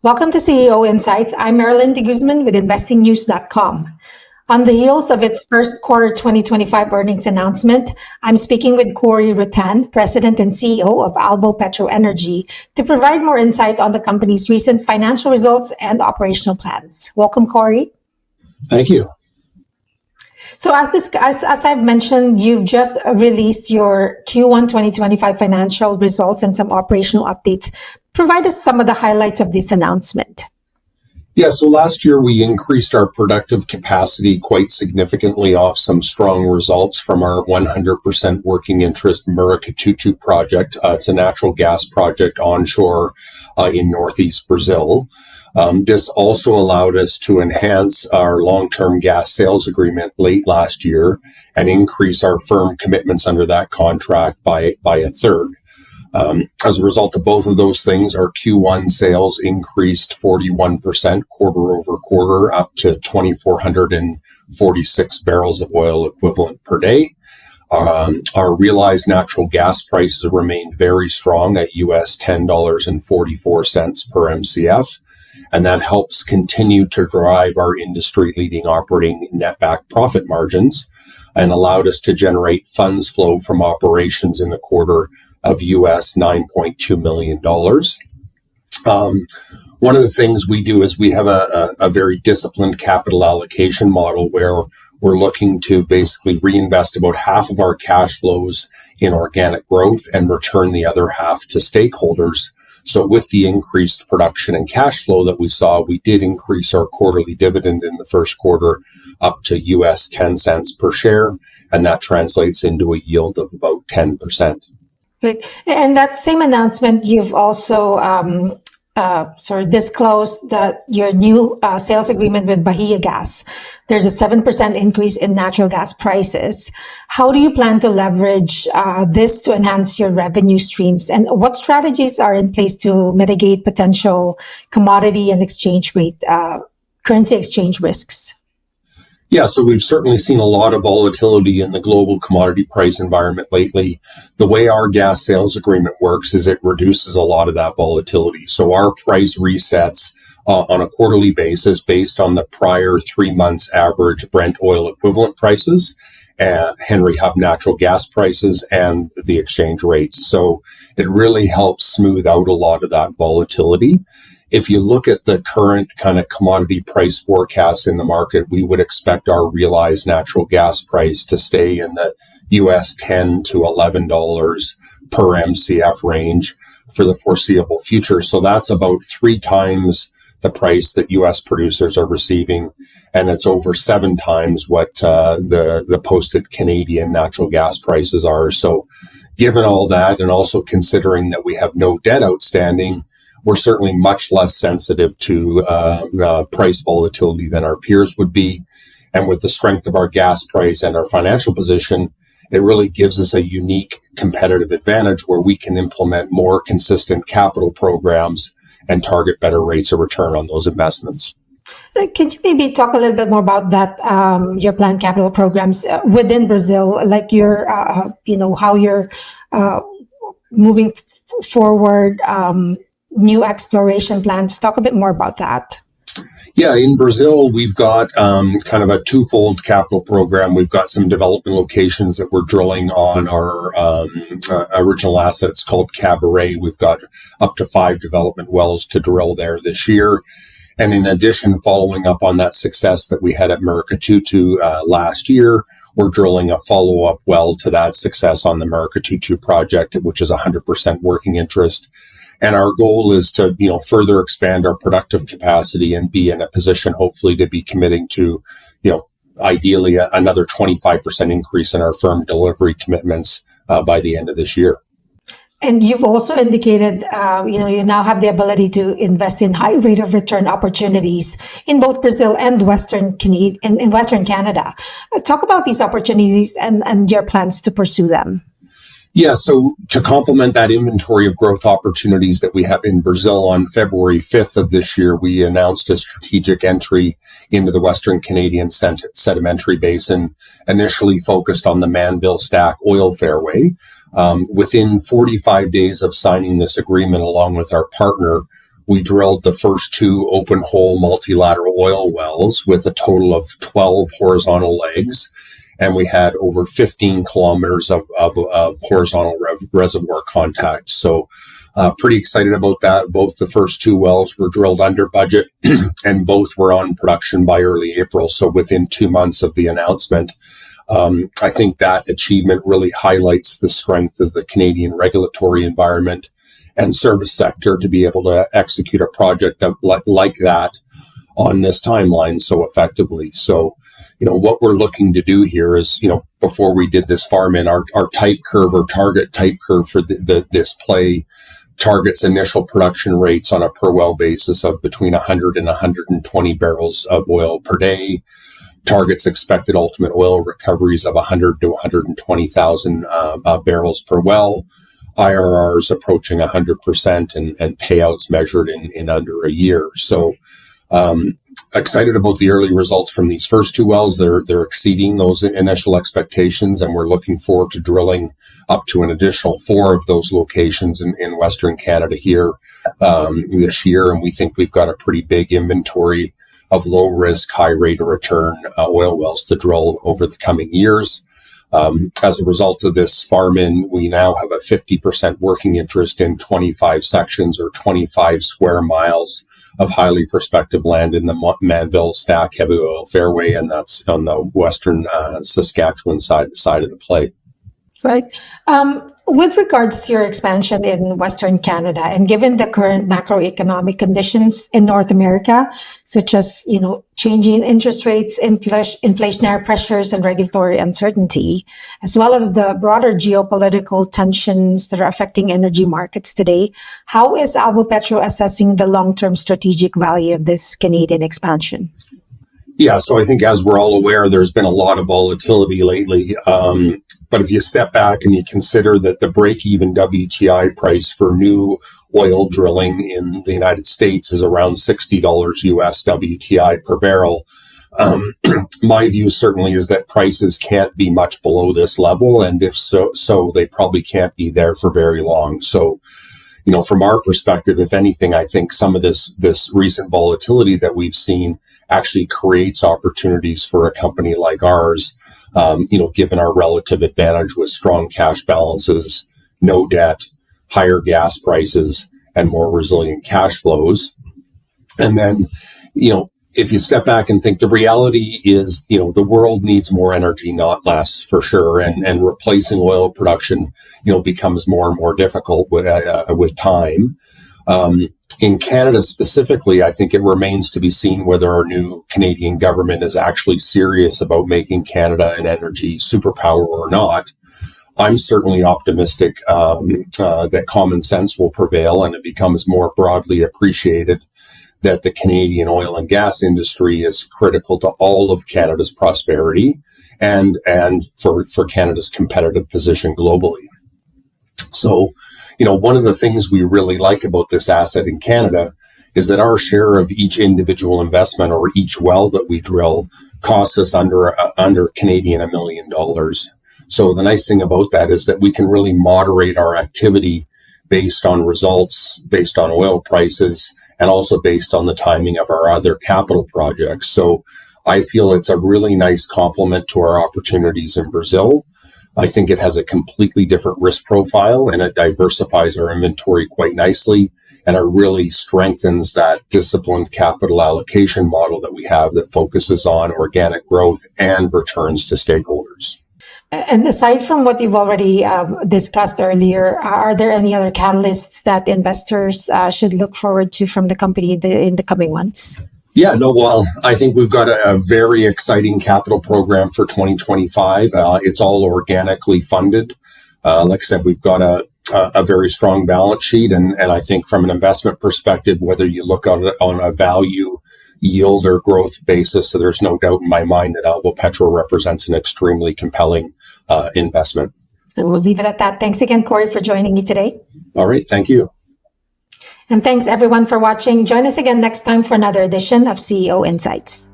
Welcome to CEO Insights. I'm Marilyn de Guzman with investingnews.com. On the heels of its first quarter 2025 earnings announcement, I'm speaking with Corey Ruttan, President and CEO of Alvopetro Energy, to provide more insight on the company's recent financial results and operational plans. Welcome, Corey. Thank you. So as I've mentioned, you've just released your Q1 2025 financial results and some operational updates. Provide us some of the highlights of this announcement. Yeah, so last year we increased our productive capacity quite significantly off some strong results from our 100% working interest Murucututu project. It's a natural gas project onshore in northeast Brazil. This also allowed us to enhance our long-term gas sales agreement late last year and increase our firm commitments under that contract by a third. As a result of both of those things, our Q1 sales increased 41% quarter over quarter up to 2,446 barrels of oil equivalent per day. Our realized natural gas prices remained very strong at US $10.44 per MCF. And that helps continue to drive our industry-leading operating netback profit margins and allowed us to generate funds flow from operations in the quarter of US $9.2 million. One of the things we do is we have a very disciplined capital allocation model where we're looking to basically reinvest about half of our cash flows in organic growth and return the other half to stakeholders. So with the increased production and cash flow that we saw, we did increase our quarterly dividend in the first quarter up to US 10 cents per share, and that translates into a yield of about 10%. Great. And that same announcement, you've also disclosed that your new sales agreement with Bahia Gas. There's a 7% increase in natural gas prices. How do you plan to leverage this to enhance your revenue streams? And what strategies are in place to mitigate potential commodity and currency exchange risks? Yeah, so we've certainly seen a lot of volatility in the global commodity price environment lately. The way our gas sales agreement works is it reduces a lot of that volatility. So our price resets on a quarterly basis based on the prior 3 months average Brent oil equivalent prices, Henry Hub natural gas prices, and the exchange rates. So it really helps smooth out a lot of that volatility. If you look at the current kind of commodity price forecasts in the market, we would expect our realized natural gas price to stay in the US $10 to $11 per MCF range for the foreseeable future. So that's about 3 times the price that US producers are receiving, and it's over 7 times what the posted Canadian natural gas prices are. So given all that, and also considering that we have no debt outstanding, we're certainly much less sensitive to price volatility than our peers would be. And with the strength of our gas price and our financial position, it really gives us a unique competitive advantage where we can implement more consistent capital programs and target better rates of return on those investments. Can you maybe talk a little bit more about that, your planned capital programs within Brazil, like your, how you're moving forward, new exploration plans? Talk a bit more about that. Yeah, in Brazil, we've got kind of a twofold capital program. We've got some development locations that we're drilling on our original assets called Cabaret. We've got up to 5 development wells to drill there this year. And in addition, following up on that success that we had at Murucututu last year, we're drilling a follow-up well to that success on the Murucututu project, which is 100% working interest. And our goal is to, further expand our productive capacity and be in a position, hopefully, to be committing to, ideally another 25% increase in our firm delivery commitments by the end of this year. And you've also indicated, you now have the ability to invest in high rate of return opportunities in both Brazil and Western Canada. Talk about these opportunities and your plans to pursue them. Yeah, so to complement that inventory of growth opportunities that we have in Brazil, on February 5th of this year, we announced a strategic entry into the Western Canadian Sedimentary Basin, initially focused on the Manville Stack oil fairway. Within 45 days of signing this agreement along with our partner, We drilled the first 2 open hole multilateral oil wells with a total of 12 horizontal legs. And we had over 15 kilometers of horizontal reservoir contact. So pretty excited about that. Both the first 2 wells were drilled under budget and both were on production by early April. So within 2 months of the announcement, I think that achievement really highlights the strength of the Canadian regulatory environment and service sector to be able to execute a project like that on this timeline so effectively. So, what we're looking to do here is, before we did this farm in, our type curve or target type curve for this play targets initial production rates on a per well basis of between 100 and 120 barrels of oil per day, targets expected ultimate oil recoveries of 100 to 120,000 barrels per well, IRRs approaching 100% and payouts measured in under a year. So, excited about the early results from these first 2 wells. They're exceeding those initial expectations, and we're looking forward to drilling up to an additional 4 of those locations in Western Canada here this year. And we think we've got a pretty big inventory of low risk, high rate of return oil wells to drill over the coming years. As a result of this farm in, we now have a 50% working interest in 25 sections or 25 square miles of highly prospective land in the Manville Stack Heavy Oil Fairway, and that's on the western Saskatchewan side of the play. Right. With regards to your expansion in Western Canada, and given the current macroeconomic conditions in North America, such as, changing interest rates, inflationary pressures, and regulatory uncertainty, as well as the broader geopolitical tensions that are affecting energy markets today, how is Alvopetro assessing the long-term strategic value of this Canadian expansion? Yeah, so I think as we're all aware, there's been a lot of volatility lately. But if you step back and you consider that the break-even WTI price for new oil drilling in the United States is around $60 US WTI per barrel, my view certainly is that prices can't be much below this level. And if so they probably can't be there for very long. So, from our perspective, if anything, I think some of this recent volatility that we've seen actually creates opportunities for a company like ours, given our relative advantage with strong cash balances, no debt, higher gas prices, and more resilient cash flows. And then, if you step back and think, the reality is, the world needs more energy, not less, for sure. And replacing oil production, becomes more and more difficult with time. In Canada specifically, I think it remains to be seen whether our new Canadian government is actually serious about making Canada an energy superpower or not. I'm certainly optimistic that common sense will prevail and it becomes more broadly appreciated that the Canadian oil and gas industry is critical to all of Canada's prosperity and for Canada's competitive position globally. So, one of the things we really like about this asset in Canada is that our share of each individual investment or each well that we drill costs us under Canadian $1 million. So the nice thing about that is that we can really moderate our activity based on results, based on oil prices, and also based on the timing of our other capital projects. So I feel it's a really nice complement to our opportunities in Brazil. I think it has a completely different risk profile and it diversifies our inventory quite nicely. And it really strengthens that disciplined capital allocation model that we have that focuses on organic growth and returns to stakeholders. And aside from what you've already discussed earlier, are there any other catalysts that investors should look forward to from the company in the coming months? Yeah, no, well, I think we've got a very exciting capital program for 2025. It's all organically funded. Like I said, we've got a very strong balance sheet. And I think from an investment perspective, whether you look at it on a value, yield, or growth basis, so there's no doubt in my mind that Alvopetro represents an extremely compelling investment. And we'll leave it at that. Thanks again, Corey, for joining me today. All right. Thank you. And thanks everyone for watching. Join us again next time for another edition of CEO Insights.